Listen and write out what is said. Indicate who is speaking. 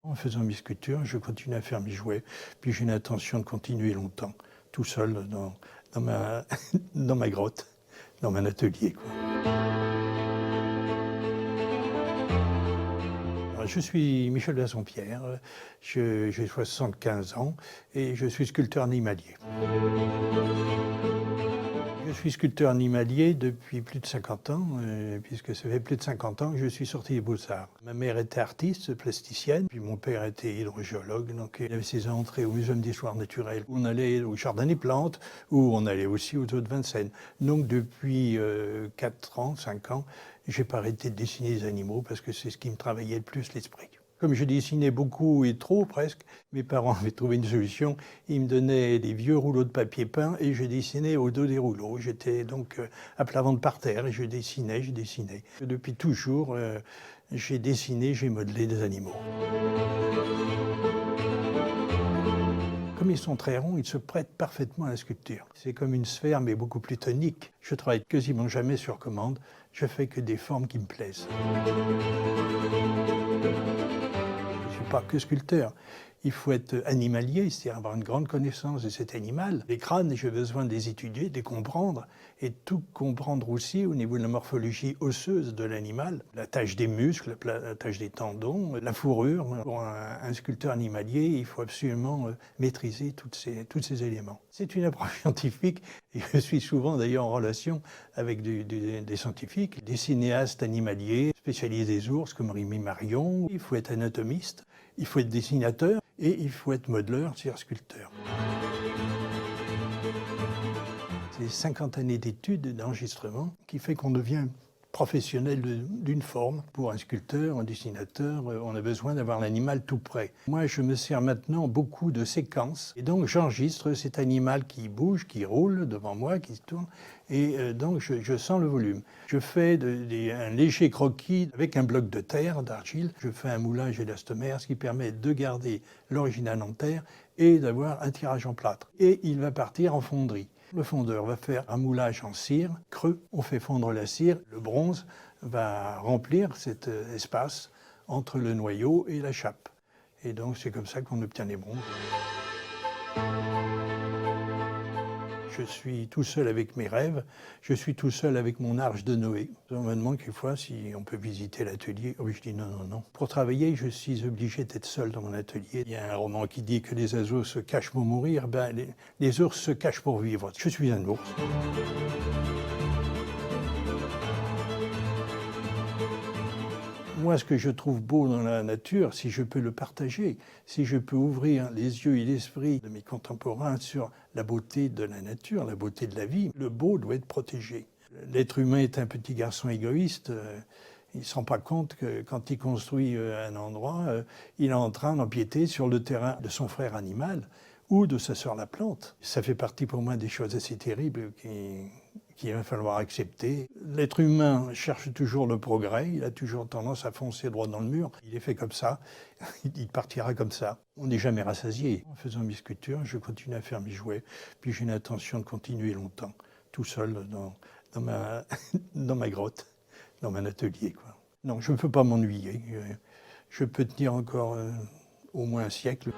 Speaker 1: En faisant mes sculptures, je continue à faire mes jouets, puis j'ai l'intention de continuer longtemps, tout seul dans ma, dans ma grotte, dans mon atelier, quoi. Alors, je suis Michel Bassompierre, j'ai 75 ans et je suis sculpteur animalier. Je suis sculpteur animalier depuis plus de 50 ans, puisque ça fait plus de 50 ans que je suis sorti des Beaux-Arts. Ma mère était artiste, plasticienne, puis mon père était hydrogéologue, donc il avait ses entrées au Muséum d'histoire naturelle. On allait au Jardin des plantes, ou on allait aussi aux eaux de Vincennes. Donc depuis 4 ans, 5 ans, j'ai pas arrêté de dessiner des animaux, parce que c'est ce qui me travaillait le plus l'esprit. Comme je dessinais beaucoup et trop presque, mes parents avaient trouvé une solution. Ils me donnaient des vieux rouleaux de papier peint et je dessinais au dos des rouleaux. J'étais donc à plat ventre par terre et je dessinais. Depuis toujours, j'ai dessiné, j'ai modelé des animaux. Comme ils sont très ronds, ils se prêtent parfaitement à la sculpture. C'est comme une sphère, mais beaucoup plus tonique. Je travaille quasiment jamais sur commande. Je fais que des formes qui me plaisent. Je ne suis pas que sculpteur. Il faut être animalier, c'est-à-dire avoir une grande connaissance de cet animal. Les crânes, j'ai besoin de les étudier, de les comprendre, et tout comprendre aussi au niveau de la morphologie osseuse de l'animal, la taille des muscles, la taille des tendons, la fourrure. Pour un sculpteur animalier, il faut absolument maîtriser tous ces éléments. C'est une approche scientifique, et je suis souvent d'ailleurs en relation avec des scientifiques, des cinéastes animaliers, spécialistes des ours comme Rémi Marion. Il faut être anatomiste, il faut être dessinateur, et il faut être modeleur, c'est-à-dire sculpteur. C'est 50 années d'études, d'enregistrement, qui fait qu'on devient professionnel d'une forme. Pour un sculpteur, un dessinateur, on a besoin d'avoir l'animal tout près. Moi, je me sers maintenant beaucoup de séquences, et donc j'enregistre cet animal qui bouge, qui roule devant moi, qui se tourne, et donc je sens le volume. Je fais un léger croquis avec un bloc de terre, d'argile. Je fais un moulage élastomère, ce qui permet de garder l'original en terre et d'avoir un tirage en plâtre. Et il va partir en fonderie. Le fondeur va faire un moulage en cire creux. On fait fondre la cire. Le bronze va remplir cet espace entre le noyau et la chape. Et donc c'est comme ça qu'on obtient les bronzes. Je suis tout seul avec mes rêves, je suis tout seul avec mon arche de Noé. On me demande quelquefois si on peut visiter l'atelier. Oh, je dis non, non, non. Pour travailler, je suis obligé d'être seul dans mon atelier. Il y a un roman qui dit que les oiseaux se cachent pour mourir. Ben, les ours se cachent pour vivre. Je suis un ours. Moi, ce que je trouve beau dans la nature, si je peux le partager, si je peux ouvrir les yeux et l'esprit de mes contemporains sur la beauté de la nature, la beauté de la vie, le beau doit être protégé. L'être humain est un petit garçon égoïste. Il ne se rend pas compte que quand il construit un endroit, il est en train d'empiéter sur le terrain de son frère animal ou de sa sœur la plante. Ça fait partie pour moi des choses assez terribles qu'il va falloir accepter. L'être humain cherche toujours le progrès, il a toujours tendance à foncer droit dans le mur. Il est fait comme ça, il partira comme ça. On n'est jamais rassasié. En faisant mes sculptures, je continue à faire mes jouets, puis j'ai l'intention de continuer longtemps, tout seul dans ma grotte, dans mon atelier, quoi. Non, je ne peux pas m'ennuyer. Je peux tenir encore au moins un siècle.